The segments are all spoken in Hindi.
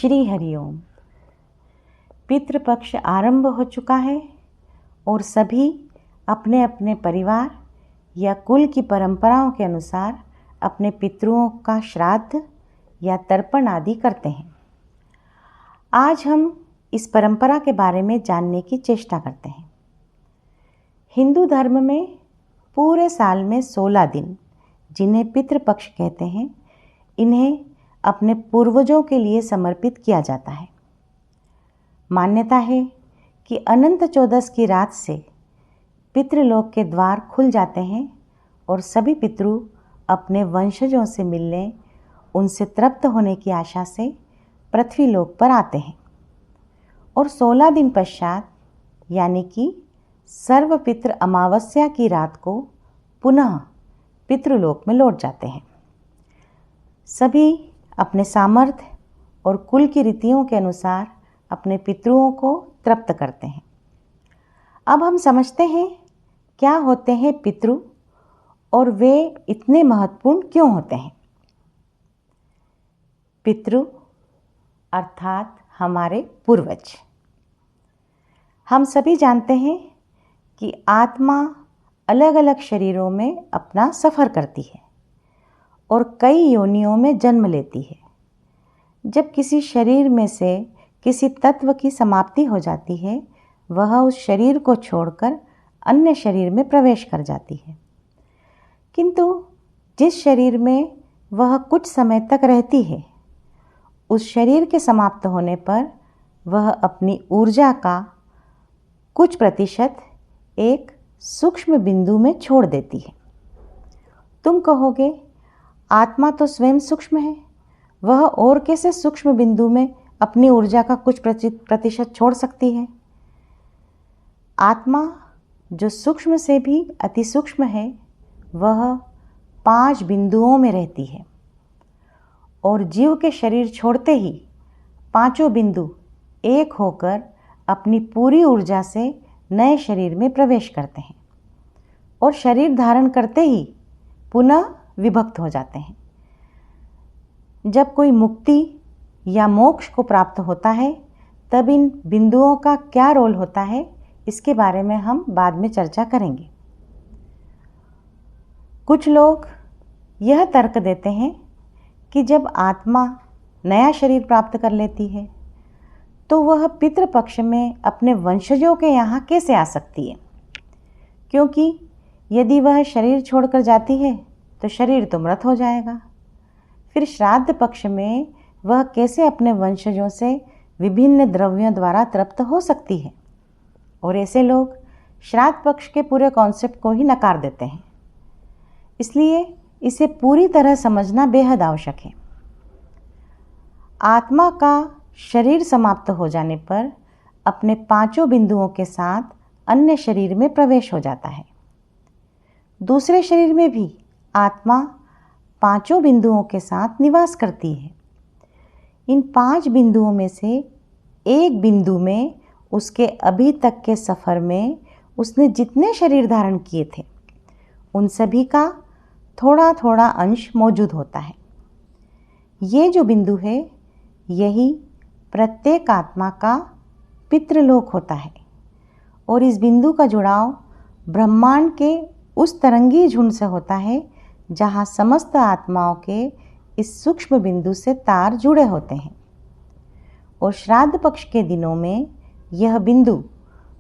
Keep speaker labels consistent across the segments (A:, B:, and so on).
A: श्री हरिओम। पितृपक्ष आरंभ हो चुका है और सभी अपने अपने परिवार या कुल की परंपराओं के अनुसार अपने पितरों का श्राद्ध या तर्पण आदि करते हैं। आज हम इस परंपरा के बारे में जानने की चेष्टा करते हैं। हिंदू धर्म में पूरे साल में 16 दिन, जिन्हें पितृपक्ष कहते हैं, इन्हें अपने पूर्वजों के लिए समर्पित किया जाता है। मान्यता है कि अनंत चौदस की रात से पितृलोक के द्वार खुल जाते हैं और सभी पितृ अपने वंशजों से मिलने, उनसे तृप्त होने की आशा से पृथ्वीलोक पर आते हैं और 16 दिन पश्चात यानी कि सर्वपितृ अमावस्या की रात को पुनः पितृलोक में लौट जाते हैं। सभी अपने सामर्थ्य और कुल की रीतियों के अनुसार अपने पितरों को तृप्त करते हैं। अब हम समझते हैं क्या होते हैं पितृ और वे इतने महत्वपूर्ण क्यों होते हैं। पितृ अर्थात हमारे पूर्वज। हम सभी जानते हैं कि आत्मा अलग अलग शरीरों में अपना सफ़र करती है और कई योनियों में जन्म लेती है। जब किसी शरीर में से किसी तत्व की समाप्ति हो जाती है, वह उस शरीर को छोड़कर अन्य शरीर में प्रवेश कर जाती है। किंतु जिस शरीर में वह कुछ समय तक रहती है, उस शरीर के समाप्त होने पर वह अपनी ऊर्जा का कुछ प्रतिशत एक सूक्ष्म बिंदु में छोड़ देती है। तुम कहोगे, आत्मा तो स्वयं सूक्ष्म है, वह और कैसे सूक्ष्म बिंदु में अपनी ऊर्जा का कुछ प्रतिशत छोड़ सकती है। आत्मा जो सूक्ष्म से भी अति सूक्ष्म है, वह 5 बिंदुओं में रहती है और जीव के शरीर छोड़ते ही पांचों बिंदु एक होकर अपनी पूरी ऊर्जा से नए शरीर में प्रवेश करते हैं और शरीर धारण करते ही पुनः विभक्त हो जाते हैं। जब कोई मुक्ति या मोक्ष को प्राप्त होता है, तब इन बिंदुओं का क्या रोल होता है, इसके बारे में हम बाद में चर्चा करेंगे। कुछ लोग यह तर्क देते हैं कि जब आत्मा नया शरीर प्राप्त कर लेती है, तो वह पितृपक्ष में अपने वंशजों के यहाँ कैसे आ सकती है, क्योंकि यदि वह शरीर छोड़कर जाती है तो शरीर तो मृत हो जाएगा। फिर श्राद्ध पक्ष में वह कैसे अपने वंशजों से विभिन्न द्रव्यों द्वारा तृप्त हो सकती है। और ऐसे लोग श्राद्ध पक्ष के पूरे कॉन्सेप्ट को ही नकार देते हैं। इसलिए इसे पूरी तरह समझना बेहद आवश्यक है। आत्मा का शरीर समाप्त हो जाने पर अपने पांचों बिंदुओं के साथ अन्य शरीर में प्रवेश हो जाता है। दूसरे शरीर में भी आत्मा पांचों बिंदुओं के साथ निवास करती है। इन 5 बिंदुओं में से एक बिंदु में उसके अभी तक के सफ़र में उसने जितने शरीर धारण किए थे, उन सभी का थोड़ा थोड़ा अंश मौजूद होता है। ये जो बिंदु है, यही प्रत्येक आत्मा का पितृलोक होता है और इस बिंदु का जुड़ाव ब्रह्मांड के उस तरंगी झुंड से होता है जहाँ समस्त आत्माओं के इस सूक्ष्म बिंदु से तार जुड़े होते हैं। और श्राद्ध पक्ष के दिनों में यह बिंदु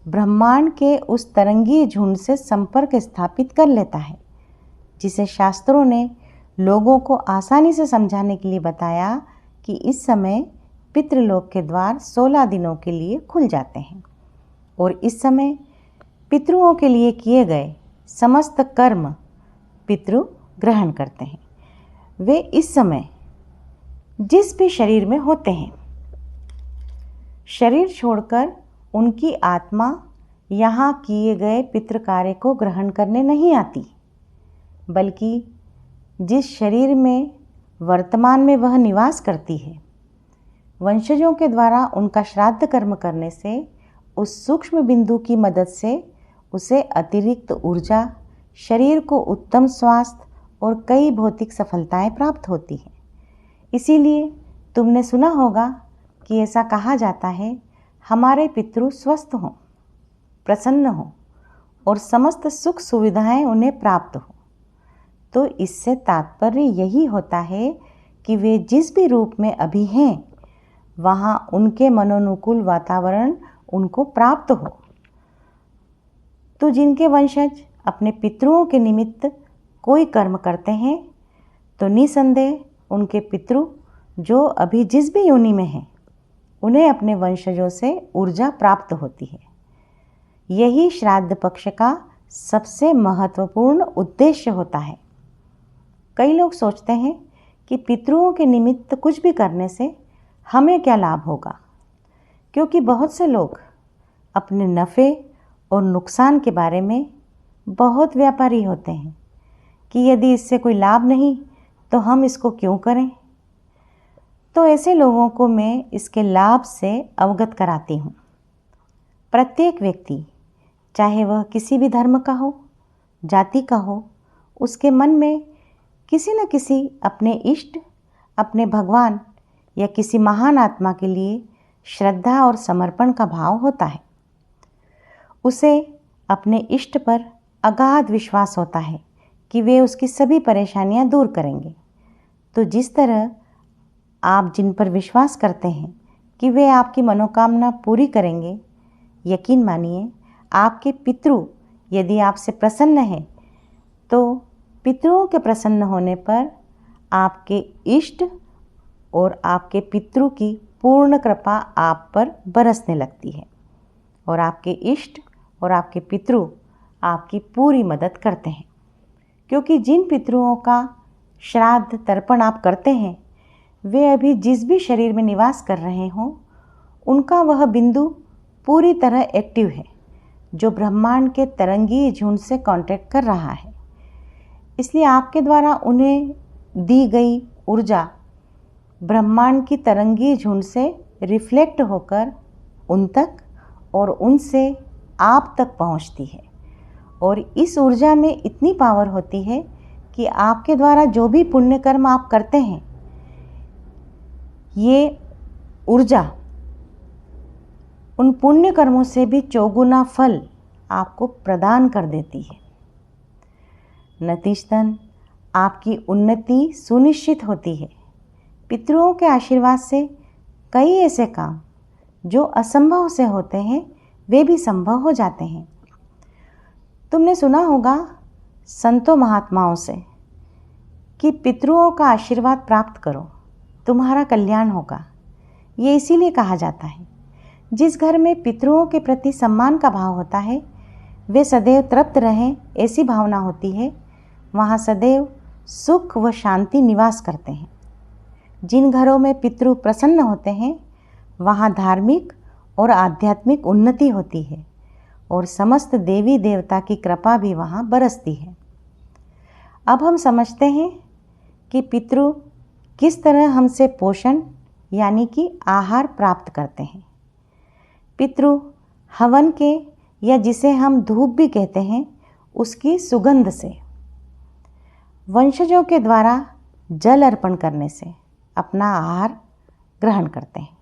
A: ब्रह्मांड के उस तरंगी झुंड से संपर्क स्थापित कर लेता है, जिसे शास्त्रों ने लोगों को आसानी से समझाने के लिए बताया कि इस समय पितृलोक के द्वार 16 दिनों के लिए खुल जाते हैं और इस समय पितरों के लिए किए गए समस्त कर्म पितृ ग्रहण करते हैं। वे इस समय जिस भी शरीर में होते हैं, शरीर छोड़कर उनकी आत्मा यहाँ किए गए पितृ कार्य को ग्रहण करने नहीं आती, बल्कि जिस शरीर में वर्तमान में वह निवास करती है, वंशजों के द्वारा उनका श्राद्ध कर्म करने से उस सूक्ष्म बिंदु की मदद से उसे अतिरिक्त ऊर्जा, शरीर को उत्तम स्वास्थ्य और कई भौतिक सफलताएं प्राप्त होती हैं। इसीलिए तुमने सुना होगा कि ऐसा कहा जाता है, हमारे पितृ स्वस्थ हों, प्रसन्न हों और समस्त सुख सुविधाएं उन्हें प्राप्त हो। तो इससे तात्पर्य यही होता है कि वे जिस भी रूप में अभी हैं वहाँ उनके मनोनुकूल वातावरण उनको प्राप्त हो। तो जिनके वंशज अपने पितरों के निमित्त कोई कर्म करते हैं तो निसंदेह उनके पितृ जो अभी जिस भी योनि में हैं उन्हें अपने वंशजों से ऊर्जा प्राप्त होती है। यही श्राद्ध पक्ष का सबसे महत्वपूर्ण उद्देश्य होता है। कई लोग सोचते हैं कि पितरों के निमित्त कुछ भी करने से हमें क्या लाभ होगा, क्योंकि बहुत से लोग अपने नफ़े और नुकसान के बारे में बहुत व्यापारी होते हैं कि यदि इससे कोई लाभ नहीं तो हम इसको क्यों करें। तो ऐसे लोगों को मैं इसके लाभ से अवगत कराती हूँ। प्रत्येक व्यक्ति, चाहे वह किसी भी धर्म का हो, जाति का हो, उसके मन में किसी न किसी अपने इष्ट, अपने भगवान या किसी महान आत्मा के लिए श्रद्धा और समर्पण का भाव होता है। उसे अपने इष्ट पर अगाध विश्वास होता है कि वे उसकी सभी परेशानियां दूर करेंगे। तो जिस तरह आप जिन पर विश्वास करते हैं कि वे आपकी मनोकामना पूरी करेंगे, यकीन मानिए आपके पितृ यदि आपसे प्रसन्न हैं तो पितरों के प्रसन्न होने पर आपके इष्ट और आपके पितृ की पूर्ण कृपा आप पर बरसने लगती है और आपके इष्ट और आपके पितृ आपकी पूरी मदद करते हैं। क्योंकि जिन पितरों का श्राद्ध तर्पण आप करते हैं वे अभी जिस भी शरीर में निवास कर रहे हों उनका वह बिंदु पूरी तरह एक्टिव है जो ब्रह्मांड के तरंगीय झुंड से कांटेक्ट कर रहा है। इसलिए आपके द्वारा उन्हें दी गई ऊर्जा ब्रह्मांड की तरंगीय झुंड से रिफ्लेक्ट होकर उन तक और उनसे आप तक पहुंचती है। और इस ऊर्जा में इतनी पावर होती है कि आपके द्वारा जो भी पुण्य कर्म आप करते हैं ये ऊर्जा उन पुण्य कर्मों से भी चौगुना फल आपको प्रदान कर देती है। नतीजतन आपकी उन्नति सुनिश्चित होती है। पितरों के आशीर्वाद से कई ऐसे काम जो असंभव से होते हैं वे भी संभव हो जाते हैं। तुमने सुना होगा संतों महात्माओं से कि पितरों का आशीर्वाद प्राप्त करो, तुम्हारा कल्याण होगा। ये इसीलिए कहा जाता है। जिस घर में पितरों के प्रति सम्मान का भाव होता है वे सदैव तृप्त रहें ऐसी भावना होती है, वहाँ सदैव सुख व शांति निवास करते हैं। जिन घरों में पितृ प्रसन्न होते हैं वहाँ धार्मिक और आध्यात्मिक उन्नति होती है और समस्त देवी देवता की कृपा भी वहाँ बरसती है। अब हम समझते हैं कि पितृ किस तरह हमसे पोषण यानी कि आहार प्राप्त करते हैं। पितृ हवन के या जिसे हम धूप भी कहते हैं उसकी सुगंध से, वंशजों के द्वारा जल अर्पण करने से अपना आहार ग्रहण करते हैं।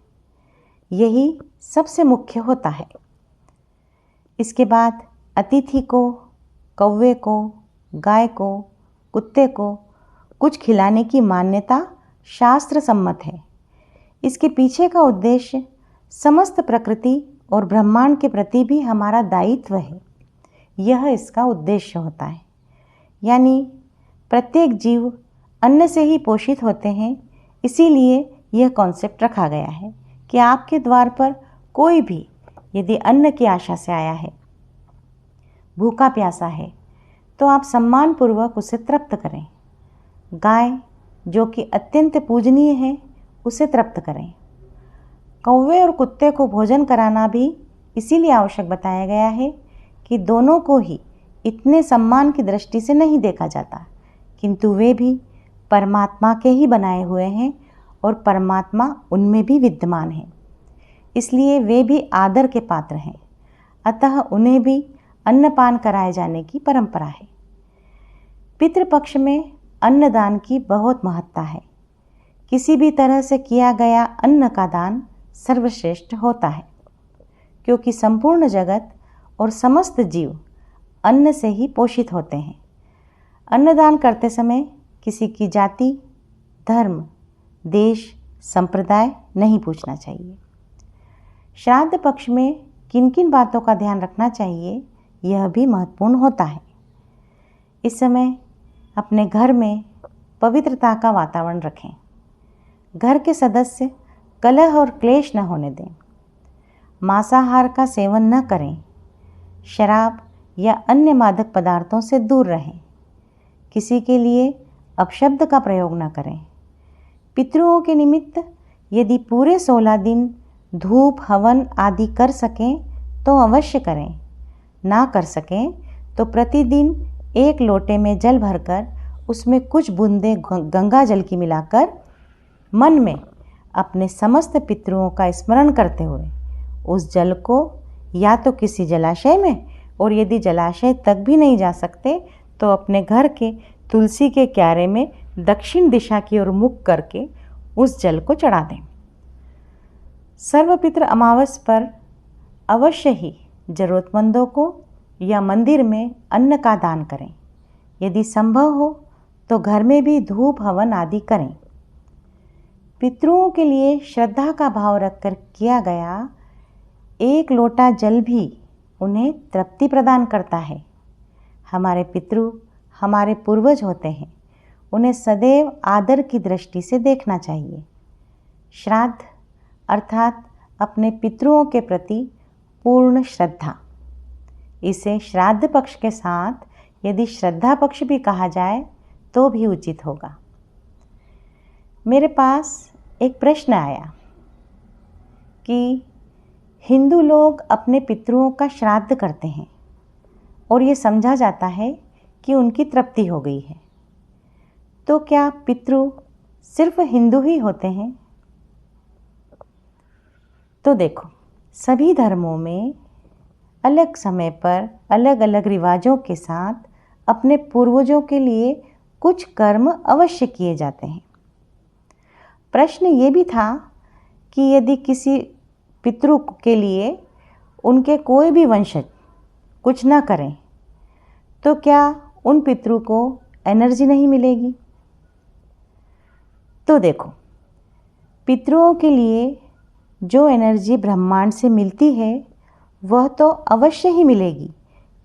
A: यही सबसे मुख्य होता है। इसके बाद अतिथि को, कौवे को, गाय को, कुत्ते को कुछ खिलाने की मान्यता शास्त्र सम्मत है। इसके पीछे का उद्देश्य समस्त प्रकृति और ब्रह्मांड के प्रति भी हमारा दायित्व है, यह इसका उद्देश्य होता है। यानी प्रत्येक जीव अन्न से ही पोषित होते हैं, इसीलिए यह कॉन्सेप्ट रखा गया है कि आपके द्वार पर कोई भी यदि अन्न की आशा से आया है, भूखा प्यासा है, तो आप सम्मानपूर्वक उसे तृप्त करें। गाय जो कि अत्यंत पूजनीय है उसे तृप्त करें। कौवे और कुत्ते को भोजन कराना भी इसीलिए आवश्यक बताया गया है कि दोनों को ही इतने सम्मान की दृष्टि से नहीं देखा जाता, किंतु वे भी परमात्मा के ही बनाए हुए हैं और परमात्मा उनमें भी विद्यमान है, इसलिए वे भी आदर के पात्र हैं। अतः उन्हें भी अन्नपान कराए जाने की परंपरा है। पितृपक्ष में अन्नदान की बहुत महत्ता है। किसी भी तरह से किया गया अन्न का दान सर्वश्रेष्ठ होता है, क्योंकि संपूर्ण जगत और समस्त जीव अन्न से ही पोषित होते हैं। अन्नदान करते समय किसी की जाति, धर्म, देश, संप्रदाय नहीं पूछना चाहिए। श्राद्ध पक्ष में किन किन बातों का ध्यान रखना चाहिए, यह भी महत्वपूर्ण होता है। इस समय अपने घर में पवित्रता का वातावरण रखें। घर के सदस्य कलह और क्लेश न होने दें। मांसाहार का सेवन न करें। शराब या अन्य मादक पदार्थों से दूर रहें। किसी के लिए अपशब्द का प्रयोग न करें। पितरों के निमित्त यदि पूरे 16 दिन धूप, हवन आदि कर सकें तो अवश्य करें। ना कर सकें तो प्रतिदिन 1 लोटे में जल भरकर उसमें कुछ बूंदें गंगा जल की मिलाकर मन में अपने समस्त पितरों का स्मरण करते हुए उस जल को या तो किसी जलाशय में, और यदि जलाशय तक भी नहीं जा सकते तो अपने घर के तुलसी के क्यारे में दक्षिण दिशा की ओर मुख करके उस जल को चढ़ा दें। सर्वपितृ अमावस पर अवश्य ही जरूरतमंदों को या मंदिर में अन्न का दान करें। यदि संभव हो तो घर में भी धूप, हवन आदि करें। पितरों के लिए श्रद्धा का भाव रखकर किया गया 1 लोटा जल भी उन्हें तृप्ति प्रदान करता है। हमारे पितृ हमारे पूर्वज होते हैं, उन्हें सदैव आदर की दृष्टि से देखना चाहिए। श्राद्ध अर्थात अपने पितरों के प्रति पूर्ण श्रद्धा। इसे श्राद्ध पक्ष के साथ यदि श्रद्धा पक्ष भी कहा जाए तो भी उचित होगा। मेरे पास एक प्रश्न आया कि हिंदू लोग अपने पितरों का श्राद्ध करते हैं और ये समझा जाता है कि उनकी तृप्ति हो गई है, तो क्या पितृ सिर्फ हिंदू ही होते हैं? तो देखो, सभी धर्मों में अलग समय पर अलग अलग रिवाजों के साथ अपने पूर्वजों के लिए कुछ कर्म अवश्य किए जाते हैं। प्रश्न ये भी था कि यदि किसी पितृ के लिए उनके कोई भी वंशज कुछ ना करें तो क्या उन पितृ को एनर्जी नहीं मिलेगी? तो देखो, पितरों के लिए जो एनर्जी ब्रह्मांड से मिलती है वह तो अवश्य ही मिलेगी,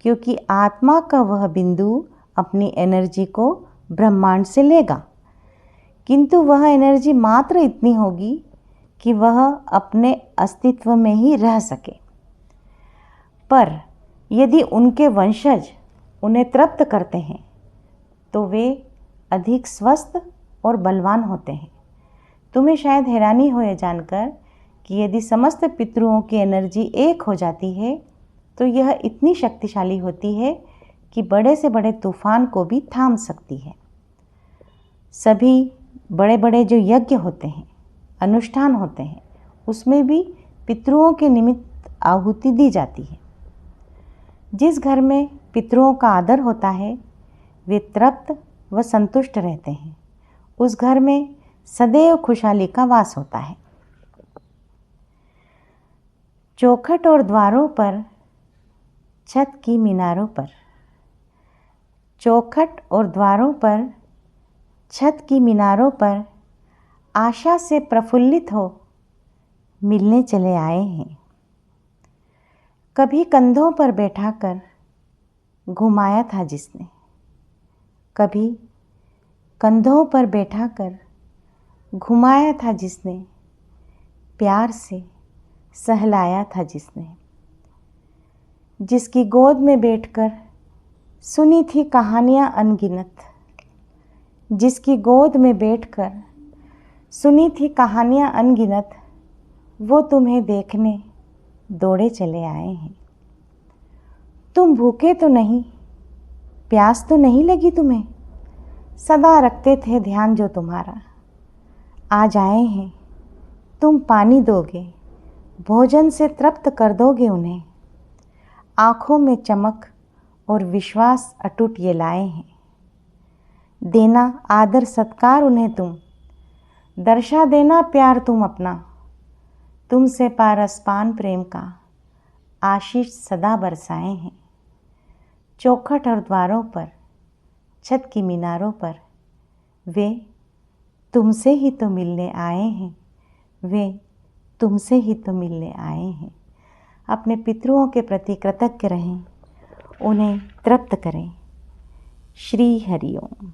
A: क्योंकि आत्मा का वह बिंदु अपनी एनर्जी को ब्रह्मांड से लेगा, किंतु वह एनर्जी मात्र इतनी होगी कि वह अपने अस्तित्व में ही रह सके। पर यदि उनके वंशज उन्हें तृप्त करते हैं तो वे अधिक स्वस्थ और बलवान होते हैं। तुम्हें शायद हैरानी हो यह जानकर कि यदि समस्त पितरों की एनर्जी एक हो जाती है तो यह इतनी शक्तिशाली होती है कि बड़े से बड़े तूफान को भी थाम सकती है। सभी बड़े बड़े जो यज्ञ होते हैं, अनुष्ठान होते हैं, उसमें भी पितरों के निमित्त आहुति दी जाती है। जिस घर में पितरों का आदर होता है वे तृप्त व संतुष्ट रहते हैं। उस घर में सदैव खुशहाली का वास होता है। चौखट और द्वारों पर, छत की मीनारों पर, चौखट और द्वारों पर, छत की मीनारों पर आशा से प्रफुल्लित हो मिलने चले आए हैं। कभी कंधों पर बैठाकर घुमाया था जिसने, कभी कंधों पर बैठाकर घुमाया था जिसने, प्यार से सहलाया था जिसने, जिसकी गोद में बैठकर सुनी थी कहानियाँ अनगिनत, जिसकी गोद में बैठकर सुनी थी कहानियाँ अनगिनत, वो तुम्हें देखने दौड़े चले आए हैं। तुम भूखे तो नहीं, प्यास तो नहीं लगी तुम्हें, सदा रखते थे ध्यान जो तुम्हारा। आज आए हैं, तुम पानी दोगे, भोजन से तृप्त कर दोगे उन्हें। आँखों में चमक और विश्वास अटूट ये लाए हैं। देना आदर सत्कार उन्हें तुम, दर्शा देना प्यार तुम अपना। तुमसे पारसपान प्रेम का आशीष सदा बरसाए हैं। चौखट और द्वारों पर, छत की मीनारों पर वे तुमसे ही तो मिलने आए हैं, वे तुमसे ही तो मिलने आए हैं। अपने पितरुओं के प्रति कृतज्ञ रहें, उन्हें तृप्त करें। श्री हरिओम।